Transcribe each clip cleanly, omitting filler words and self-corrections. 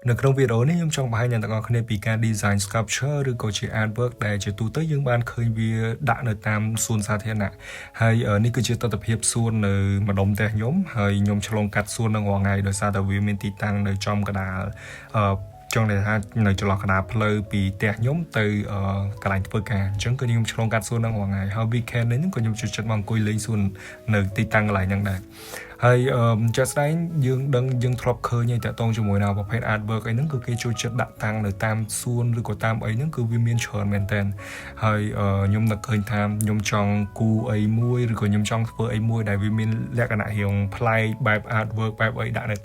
នៅក្នុងវីដេអូនេះខ្ញុំចង់បង្ហាញអ្នកទាំងអស់គ្នាពីការ design sculpture ឬក៏ជា artwork ដែលជាទូទៅយើងបានឃើញវាដាក់នៅតាមសួនសាធារណៈហើយនេះគឺជាទស្សនវិជ្ជាសួននៅម្ដុំផ្ទះខ្ញុំហើយខ្ញុំឆ្លងកាត់សួននឹងរាល់ថ្ងៃដោយសារតែវាមានទីតាំងនៅចំកណ្ដាលចង់និយាយថានៅចន្លោះកណ្ដាលផ្លូវពីផ្ទះខ្ញុំទៅកន្លែងធ្វើការអញ្ចឹងគឺខ្ញុំឆ្លងកាត់សួននឹងរាល់ថ្ងៃហើយ weekend នេះក៏ខ្ញុំចូលចិត្តមកអង្គុយលេងសួននៅទីតាំងកន្លែងហ្នឹងដែរហើយចាក់ស្ដែងយើងធ្លាប់ឃើញតែតងជាមួយនឹងប្រភេទ artwork អីហ្នឹងគឺគេចូលចិត្តដាក់តាំងនៅតាមសួនឬក៏តាមអីហ្នឹងគឺវាមានច្រើនមែនតើហើយខ្ញុំនឹកឃើញថាខ្ញុំចង់គូអីមួយឬក៏ខ្ញុំចង់ធ្វើអីមួយដែលវាមានលក្ខណៈរៀងប្លែកបែប artwork បែបអីដាក់នៅ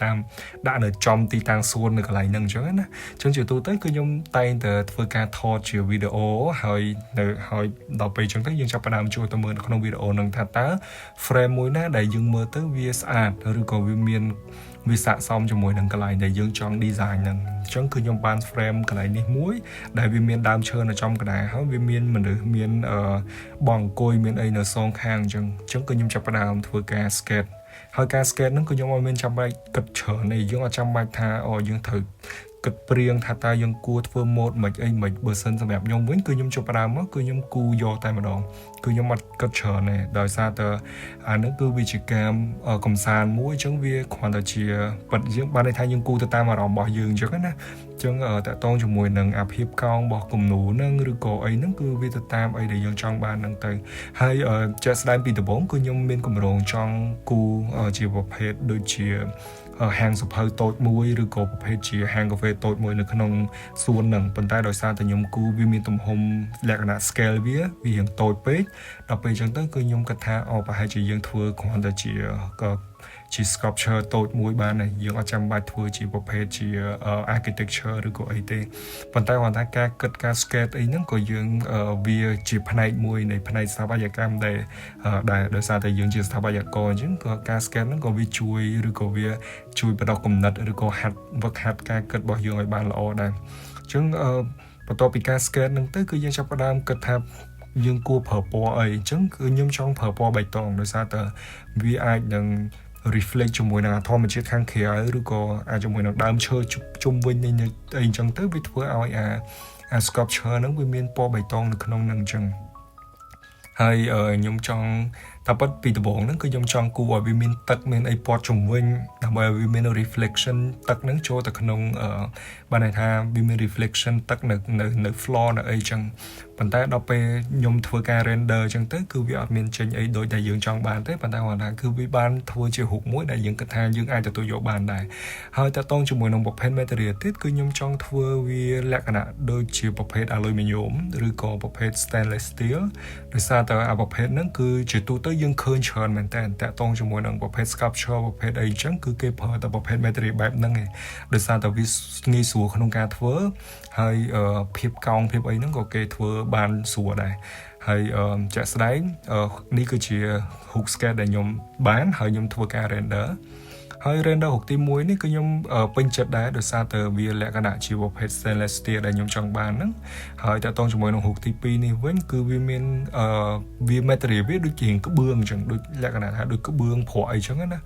ចំទីតាំងសួននៅកន្លែងហ្នឹងអញ្ចឹងណាអញ្ចឹងជាទូទៅគឺខ្ញុំតែងតែធ្វើការថតជាវីដេអូហើយដល់ពេលអញ្ចឹងទៅយើងចាប់ផ្ដើមចូលទៅមើលក្នុងវីដេអូហ្នឹងថាតើ frame មួយណាដែលយើងមើលទៅវាស្អាតឬក៏វាស័ក្តិសមជាមួយនឹងកន្លែងដែលយើងចង់ design ហ្នឹងអញ្ចឹងគឺខ្ញុំបាន frame កន្លែងនេះមួយដែលវាមានដើមឈើនៅចំកណ្ដាលហើយវាមានមនុស្សមានបងអង្គុយមានអីនៅសងខាងអញ្ចឹងគឺខ្ញុំចាប់ផ្ដើមធ្វើការ sketch ហើយការ sketch ហ្នឹងគឺខ្ញុំអត់មានចាំបាច់គិតច្រើនទេយើងអត់ចាំបាច់ថាយើងត្រូវគិតព្រៀងថាតើយើងគួរធ្វើម៉ូដមិនអីមិនបើសិនសម្រាប់ខ្ញុំវិញគឺខ្ញុំចាប់ផ្ដើមមកគឺខ្ញុំគូយកតែម្ដងគឺខ្ញុំអត់គិតច្រើនទេដោយសារតែអានេះគឺវាជាការកំសាន្តមួយអញ្ចឹងវាគ្រាន់តែជាប៉ិតយើងបានន័យថាយើងគូទៅតាមអារម្មណ៍របស់យើងអញ្ចឹងណាអញ្ចឹងតកតងជាមួយនឹងអាភាពកោងរបស់គំនូរហ្នឹងឬក៏អីហ្នឹងគឺវាទៅតាមអីដែលយើងចង់បានហ្នឹងទៅហើយជាក់ស្ដែងពីដំបូងគឺខ្ញុំមានគម្រោងចង់គូជាប្រភេទដូចជាហាងសភៅតូចមួយឬក៏ប្រភេទជាហាងកាហ្វេតូចមួយនៅក្នុងសួនហ្នឹងប៉ុន្តែដោយសារតែខ្ញុំគូវាមានទំហំលក្ខណៈ scale វារៀងតូចពេកដល់ពេលអញ្ចឹងទៅគឺខ្ញុំគិតថាប្រហែលជាយើងធ្វើគ្រាន់តែជា sculpture តូចមួយបានហើយយើងអត់ចាំបាច់ធ្វើជាប្រភេទជា architecture ឬក៏អីទេប៉ុន្តែគាត់ថាការគិតការ sketch អីហ្នឹងក៏យើងវាជាផ្នែកមួយនៃផ្នែកស្ថាបត្យកម្មដែលដោយសារតែយើងជាស្ថាបត្យករអញ្ចឹងក៏ការ sketch ហ្នឹងក៏វាជួយឬក៏វាជួយបដិគំនិតឬក៏ហាត់វឹកហាត់ការគិតរបស់យើងឲ្យបានល្អដែរអញ្ចឹងបន្ទាប់ពីការ sketch ហ្នឹងទៅគឺយើងចាប់ផ្ដើមគិតថាយើងគួរប្រើពណ៌អីអញ្ចឹងគឺខ្ញុំចង់ប្រើពណ៌បៃតងដោយសារតែវាអាចនឹង reflect ជាមួយនឹងធម្មជាតិខាងក្រៅឬក៏អាចជាមួយនឹងដើមឈើជុំវិញនៃអីអញ្ចឹងទៅវាធ្វើឲ្យអា sculpture ហ្នឹងវាមានពណ៌បៃតងនៅក្នុងហ្នឹងអញ្ចឹងហើយខ្ញុំចង់តែប៉ុតពីដំបូងហ្នឹងគឺខ្ញុំចង់គូឲ្យវាមានទឹកមានអីព័ទ្ធជុំវិញដើម្បីឲ្យវាមាន reflection ទឹកហ្នឹងចូលទៅក្នុងបានន័យថាវាមាន reflection ទឹកនៅ floor នៅអីចឹងប៉ុន្តែដល់ពេលខ្ញុំធ្វើការ render ចឹងទៅគឺវាអត់មានចេញអីដូចដែលយើងចង់បានទេប៉ុន្តែគាត់ថាគឺវាបានធ្វើជារូបមួយដែលយើងគិតថាយើងអាចទទួលយកបានដែរហើយតកតងជាមួយនឹងប្រភេទ material ទៀតគឺខ្ញុំចង់ធ្វើវាលក្ខណៈដូចជាប្រភេទ aluminum ឬក៏ប្រភេទ stainless steel ដោយសារតែអាប្រភេទហ្នឹងគឺជាទូទៅយើងឃើញច្រើនមែនតើតកតងជាមួយនឹងប្រភេទ sculpture ប្រភេទអីចឹងគឺគេប្រើតែប្រភេទ material បែបហ្នឹងឯងដោយសារតែវាងាយស្រួលក្នុងការធ្វើហើយភាពកោងភាពអីហ្នឹងក៏គេធ្វើបានស្រួលដែរហើយជាក់ស្ដែងនេះគឺជា hook sketch ដែលខ្ញុំបានហើយខ្ញុំធ្វើការ render ហើយ render រូបទី1នេះគឺខ្ញុំពេញចិត្តដែរដោយសារតែវាលក្ខណៈជាប្រភេទ stainless steel ដែលខ្ញុំចង់បានហ្នឹងហើយតកតងជាមួយនឹងរូបទី2នេះវិញគឺវាមានវា material វាដូចជាក្បឿងអញ្ចឹងដូចលក្ខណៈថាដូចក្បឿងព្រោះអីអញ្ចឹងណា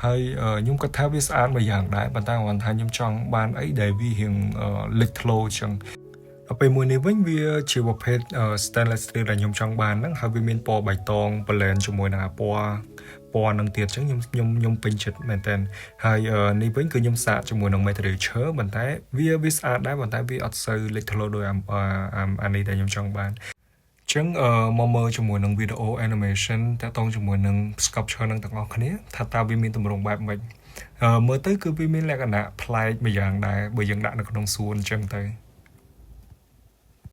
ហើយខ្ញុំគិតថាវាស្អាតមួយយ៉ាងដែរប៉ុន្តែគាត់ថាខ្ញុំចង់បានអីដែលវារៀងលេចធ្លោអញ្ចឹងដល់ពេលមួយនេះវិញវាជាប្រភេទ stainless steel ដែលខ្ញុំចង់បានហ្នឹងហើយវាមានពណ៌បៃតង blend ជាមួយនឹងពណ៌នឹងទៀតអញ្ចឹងខ្ញុំពេញចិត្តមែនតើហើយនេះវិញគឺខ្ញុំសាកជាមួយនឹង material ឈើប៉ុន្តែវាស្អាតដែរប៉ុន្តែវាអត់សូវលេចធ្លោដោយអានេះដែលខ្ញុំចង់បានចឹងមកមើលជាមួយនឹងវីដេអូ animation តាក់ទងជាមួយនឹង sculpture នឹងទាំងអស់គ្នាថាតើវាមានទម្រង់បែបម៉េចមើលទៅគឺវាមានលក្ខណៈប្លែកមួយយ៉ាងដែរបើយើងដាក់នៅក្នុងសួនអញ្ចឹងទៅ